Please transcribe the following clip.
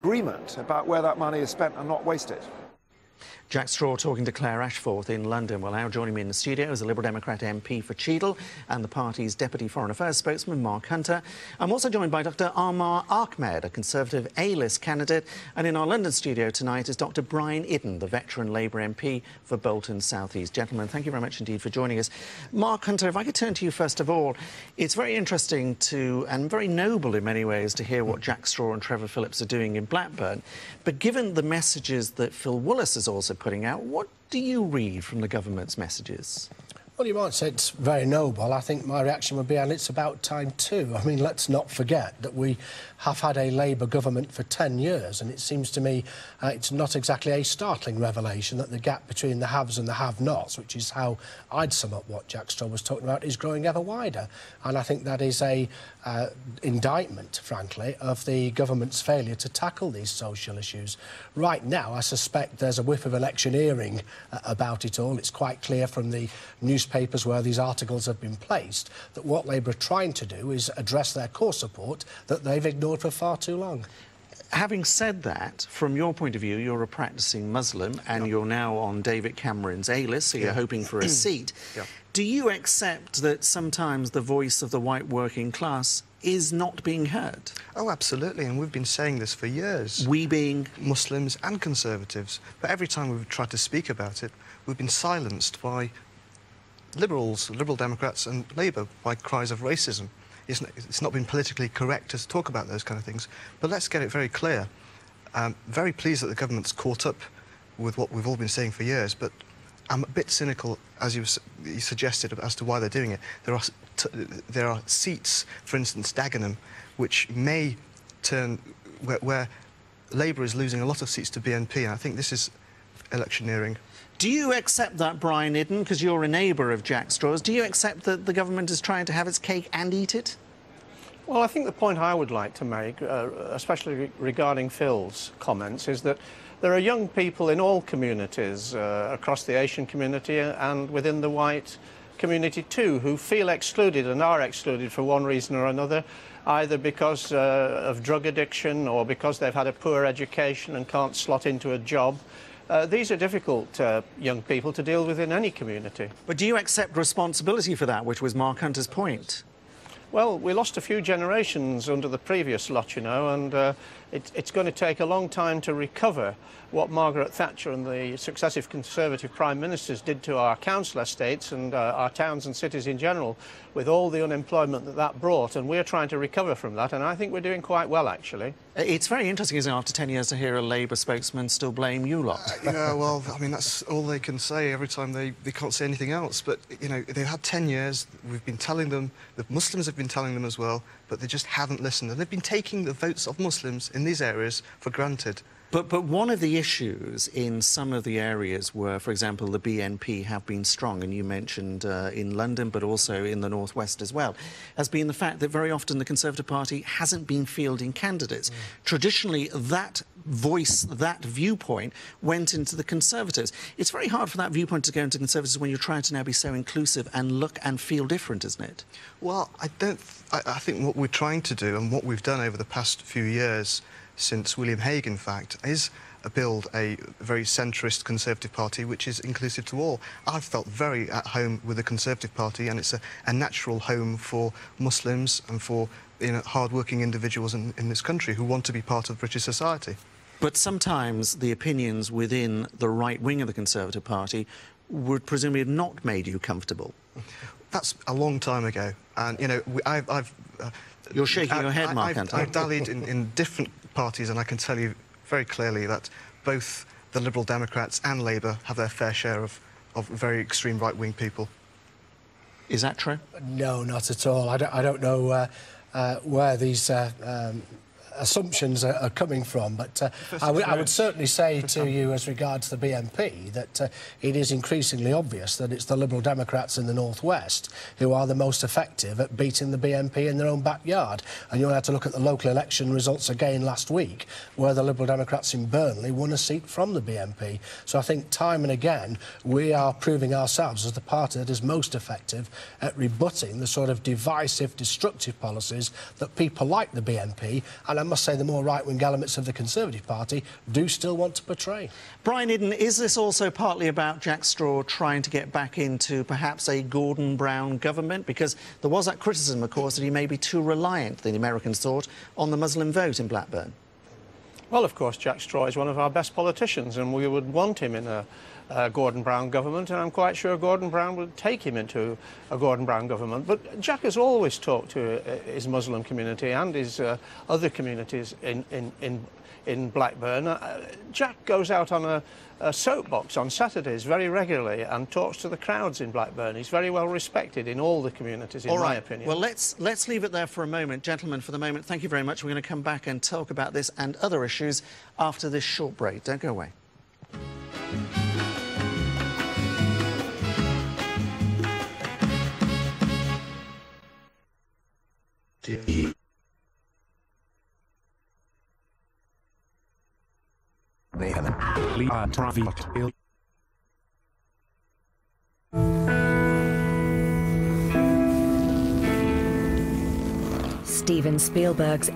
agreement about where that money is spent and not wasted. Jack Straw talking to Claire Ashforth in London. Well, now joining me in the studio is the Liberal Democrat MP for Cheadle and the party's Deputy Foreign Affairs spokesman, Mark Hunter. I'm also joined by Dr Amar, a Conservative A-list candidate. And in our London studio tonight is Dr Brian Idden, the veteran Labour MP for Bolton South East. Gentlemen, thank you very much indeed for joining us. Mark Hunter, if I could turn to you first of all, it's very interesting and very noble in many ways to hear what Jack Straw and Trevor Phillips are doing in Blackburn. But given the messages that Phil Willis is also putting out, what do you read from the government's messages? Well, you might say it's very noble. I think my reaction would be, and it's about time too. I mean, let's not forget that we have had a Labour government for 10 years, and it seems to me it's not exactly a startling revelation that the gap between the haves and the have-nots, which is how I'd sum up what Jack Straw was talking about, is growing ever wider. And I think that is a indictment, frankly, of the government's failure to tackle these social issues. Right now, I suspect there's a whiff of electioneering about it all. It's quite clear from the newspapers where these articles have been placed that what Labour are trying to do is address their core support that they've ignored for far too long. Having said that, from your point of view, you're a practising Muslim and you're now on David Cameron's A-list, so you're hoping for a seat. Do you accept that sometimes the voice of the white working class is not being heard? Oh, absolutely, and we've been saying this for years. We being? Muslims and Conservatives. But every time we've tried to speak about it, we've been silenced by Liberals, Liberal Democrats and Labour by cries of racism. It's not been politically correct to talk about those kind of things. But let's get it very clear. I'm very pleased that the government's caught up with what we've all been saying for years, but I'm a bit cynical, as you suggested, as to why they're doing it. There are seats, for instance, Dagenham, which may turn where Labour is losing a lot of seats to BNP, and I think this is electioneering. Do you accept that, Brian Idden, because you're a neighbour of Jack Straw's, do you accept that the government is trying to have its cake and eat it? Well, I think the point I would like to make, especially regarding Phil's comments, is that there are young people in all communities, across the Asian community and within the white community too, who feel excluded and are excluded for one reason or another, either because of drug addiction or because they've had a poor education and can't slot into a job. These are difficult young people to deal with in any community. But do you accept responsibility for that, which was Mark Hunter's point? Well, we lost a few generations under the previous lot, you know, and it's going to take a long time to recover what Margaret Thatcher and the successive Conservative Prime Ministers did to our council estates and our towns and cities in general, with all the unemployment that brought, and we're trying to recover from that, and I think we're doing quite well, actually. It's very interesting, isn't it, after 10 years to hear a Labour spokesman still blame you lot? Yeah, well, I mean, that's all they can say every time they can't say anything else. But, you know, they've had 10 years, we've been telling them, the Muslims have been telling them as well, but they just haven't listened. And they've been taking the votes of Muslims in these areas for granted. But one of the issues in some of the areas where, for example, the BNP have been strong, and you mentioned in London, but also in the North West as well, has been the fact that very often the Conservative Party hasn't been fielding candidates. Traditionally, that voice, that viewpoint, went into the Conservatives. It's very hard for that viewpoint to go into Conservatives when you're trying to now be so inclusive and look and feel different, isn't it? Well, I think what we're trying to do and what we've done over the past few years, since William Hague, in fact, is build a very centrist Conservative Party which is inclusive to all. I've felt very at home with the Conservative Party, and it's a natural home for Muslims and for, you know, hard-working individuals in this country who want to be part of British society. But sometimes the opinions within the right wing of the Conservative Party would presumably have not made you comfortable. That's a long time ago, and, you know, You're shaking your head, Mark Hunter. I've dallied in different parties, and I can tell you very clearly that both the Liberal Democrats and Labour have their fair share of very extreme right-wing people. Is that true? No, not at all. I don't know where these assumptions are coming from, but I would certainly say to you, as regards the BNP, that it is increasingly obvious that it's the Liberal Democrats in the North West who are the most effective at beating the BNP in their own backyard. And you only have to look at the local election results again last week, where the Liberal Democrats in Burnley won a seat from the BNP. So I think time and again we are proving ourselves as the party that is most effective at rebutting the sort of divisive, destructive policies that people like the BNP, and must say, the more right-wing elements of the Conservative Party do still want to portray. Brian Eden, is this also partly about Jack Straw trying to get back into perhaps a Gordon Brown government? Because there was that criticism, of course, that he may be too reliant, the Americans thought, on the Muslim vote in Blackburn. Well, of course, Jack Straw is one of our best politicians, and we would want him in a Gordon Brown government, and I'm quite sure Gordon Brown would take him into a Gordon Brown government. But Jack has always talked to his Muslim community and his other communities in Blackburn. Jack goes out on a soapbox on Saturdays very regularly and talks to the crowds in Blackburn. He's very well respected in all the communities, in my opinion. Well, let's leave it there for a moment. Gentlemen, for the moment, thank you very much. We're going to come back and talk about this and other issues after this short break. Don't go away. Steven Spielberg's